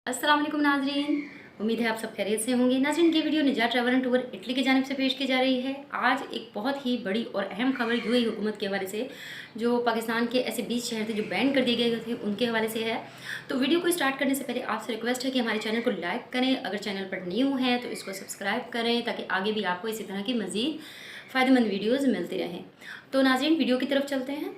अस्सलाम वालेकुम नाजरीन, उम्मीद है आप सब खैरियत से होंगे। नाजरीन, की वीडियो निजात ट्रैवल एंड टूर इटली की जानिब से पेश की जा रही है। आज एक बहुत ही बड़ी और अहम खबर यूएई हुकूमत के हवाले से, जो पाकिस्तान के ऐसे 20 शहर थे जो बैन कर दिए गए थे, उनके हवाले से है। तो वीडियो को स्टार्ट करने से पहले आपसे रिक्वेस्ट है कि हमारे चैनल को लाइक करें, अगर चैनल पर न्यू हैं तो इसको सब्सक्राइब करें ताकि आगे भी आपको इसी तरह की मज़ीद फ़ायदेमंद वीडियोज़ मिलती रहें। तो नाजरीन, वीडियो की तरफ चलते हैं।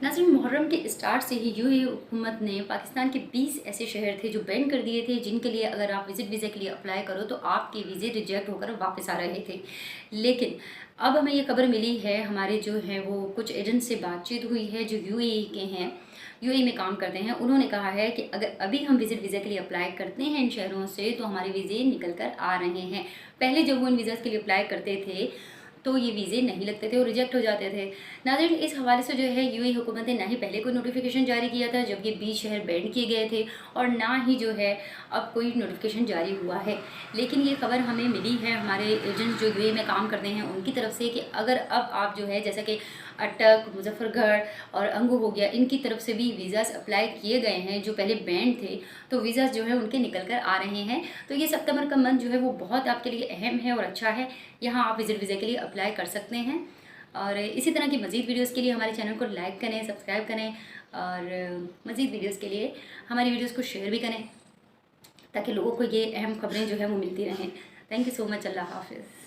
नाज़रीन, मुहर्रम के स्टार्ट से ही यूएई हुकूमत ने पाकिस्तान के 20 ऐसे शहर थे जो बैन कर दिए थे, जिनके लिए अगर आप विज़िट वीज़ा के लिए अप्लाई करो तो आपके वीज़े रिजेक्ट होकर वापस आ रहे थे। लेकिन अब हमें ये खबर मिली है, हमारे जो है वो कुछ एजेंट से बातचीत हुई है जो यूएई के हैं, यूएई में काम करते हैं। उन्होंने कहा है कि अगर अभी हम विज़िट वीज़ा के लिए अप्लाई करते हैं इन शहरों से तो हमारे वीज़े निकल कर आ रहे हैं। पहले जब वो इन वीज़ा के लिए अप्लाई करते थे तो ये वीज़े नहीं लगते थे और रिजेक्ट हो जाते थे। नाज़रीन, इस हवाले से जो है यूएई हुकूमत ने ना ही पहले कोई नोटिफिकेशन जारी किया था जब ये 20 शहर बैन किए गए थे, और ना ही जो है अब कोई नोटिफिकेशन जारी हुआ है। लेकिन ये खबर हमें मिली है हमारे एजेंट्स जो यूएई में काम करते हैं उनकी तरफ से कि अगर अब आप जो है जैसा कि अटक, मुजफ्फरगढ़ और अंगू हो गया, इनकी तरफ से भी वीज़ाज़ अप्लाई किए गए हैं जो पहले बैन थे, तो वीज़ाज़ जो है उनके निकल कर आ रहे हैं। तो ये सितंबर का मंथ जो है वो बहुत आपके लिए अहम है और अच्छा है। यहाँ आप विज़िट वीज़ा के लिए अप्लाई कर सकते हैं। और इसी तरह की मज़ीद वीडियोज़ के लिए हमारे चैनल को लाइक करें, सब्सक्राइब करें, और मज़ीद वीडियोज़ के लिए हमारी वीडियोज़ को शेयर भी करें ताकि लोगों को ये अहम खबरें जो है वो मिलती रहें। Thank you so much. अल्लाह हाफ़िज़।